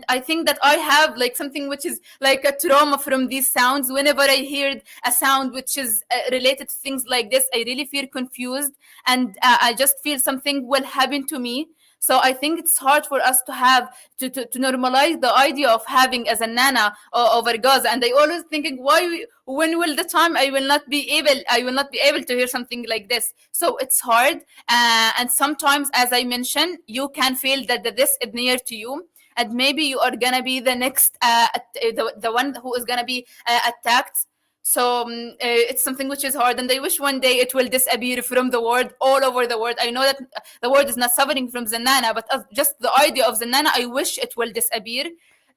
I think that I have like something which is like a trauma from these sounds. Whenever I hear a sound which is related to things like this, I really feel confused, and I just feel something will happen to me. So I think it's hard for us to have to normalize the idea of having as a nana over Gaza. And I always thinking, when will the time I will not be able to hear something like this. So it's hard, and sometimes, as I mentioned, you can feel that this is near to you, and maybe you are gonna be the next the one who is gonna be attacked. So it's something which is hard, and I wish one day it will disappear from the world, all over the world. I know that the world is not suffering from Zanana, but just the idea of Zanana, I wish it will disappear.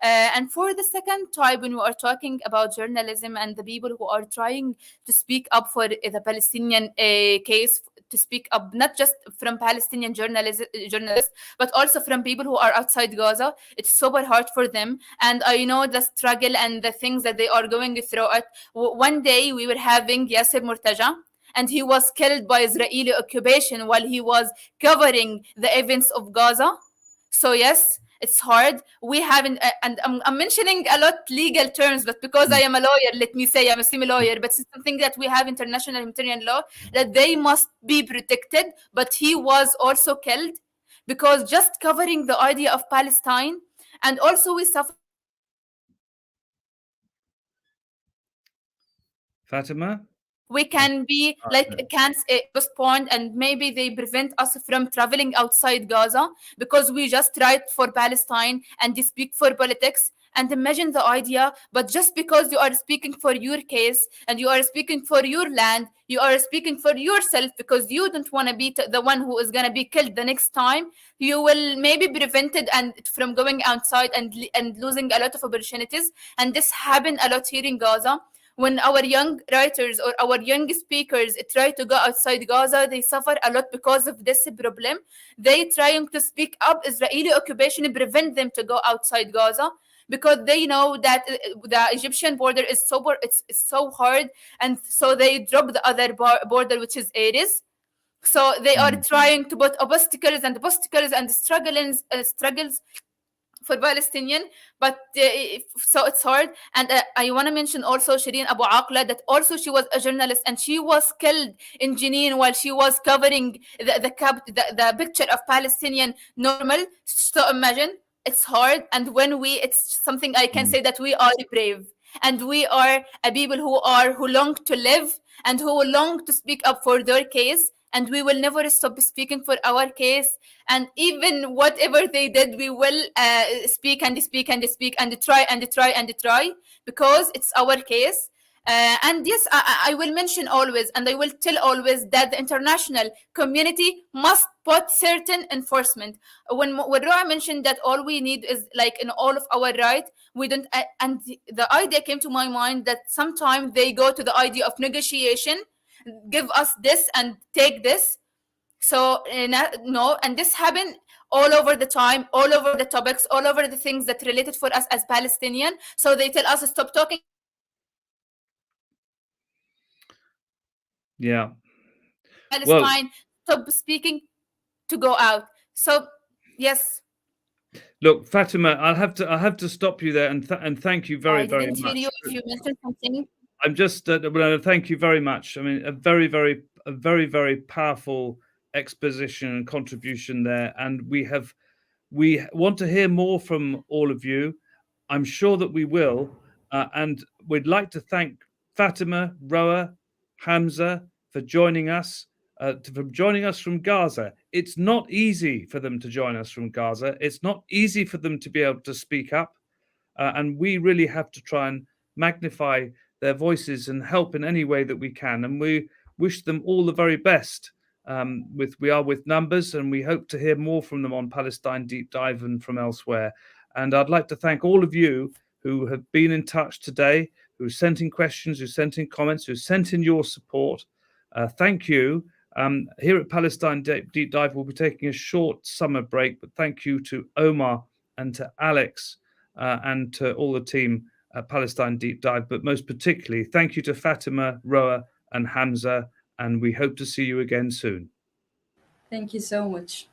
And for the second type, when we are talking about journalism and the people who are trying to speak up for the Palestinian case, to speak up not just from Palestinian journalists, but also from people who are outside Gaza, it's super hard for them. And I know the struggle and the things that they are going through. One day we were having Yasser Murtaja, and he was killed by Israeli occupation while he was covering the events of Gaza. So yes, it's hard. We haven't, and I'm mentioning a lot legal terms, but because I am a lawyer, let me say I'm a semi-lawyer, but it's something that we have international humanitarian law that they must be protected. But he was also killed because just covering the idea of Palestine, and also we suffer. Fatima? We can be postponed, and maybe they prevent us from traveling outside Gaza because we just write for Palestine and they speak for politics. And imagine the idea, but just because you are speaking for your case and you are speaking for your land, you are speaking for yourself because you don't want to be the one who is going to be killed the next time, you will maybe be prevented and from going outside and losing a lot of opportunities. And this happened a lot here in Gaza. When our young writers or our young speakers try to go outside Gaza, they suffer a lot because of this problem. They trying to speak up. Israeli occupation prevent them to go outside Gaza because they know that the Egyptian border is it's so hard, and so they drop the other border, which is Ares. So they are trying to put obstacles and struggles for Palestinian, but so it's hard. And I want to mention also Shireen Abu Aqla, that also she was a journalist and she was killed in Jenin while she was covering the picture of Palestinian normal. So imagine, it's hard. And it's something I can say that we are brave, and we are a people who long to live and who long to speak up for their case, and we will never stop speaking for our case. And even whatever they did, we will speak and speak and speak and try because it's our case. And yes, I will mention always, and I will tell always that the international community must put certain enforcement. When Roa mentioned that all we need is like in all of our right, we don't. And the idea came to my mind that sometimes they go to the idea of negotiation, give us this and take this. So no, and this happened all over the time, all over the topics, all over the things that related for us as Palestinian. So they tell us stop talking. Yeah. Palestine, stop speaking, to go out. So yes. Look, Fatima, I have to stop you there and thank you very very much. Hear you if you mentioned something. I'm just thank you very much. I mean, a very powerful exposition and contribution there, and we want to hear more from all of you. I'm sure that we will, and we'd like to thank Fatima, Roa, Hamza for joining us. From Gaza. It's not easy for them to join us from Gaza. It's not easy for them to be able to speak up, and we really have to try and magnify their voices and help in any way that we can. And we wish them all the very best. We are with numbers, and we hope to hear more from them on Palestine Deep Dive and from elsewhere. And I'd like to thank all of you who have been in touch today, who sent in questions, who sent in comments, who sent in your support. Thank you. Here at Palestine Deep Dive, we'll be taking a short summer break, but thank you to Omar and to Alex and to all the team at Palestine Deep Dive, but most particularly, thank you to Fatima, Roa and Hamza, and we hope to see you again soon. Thank you so much.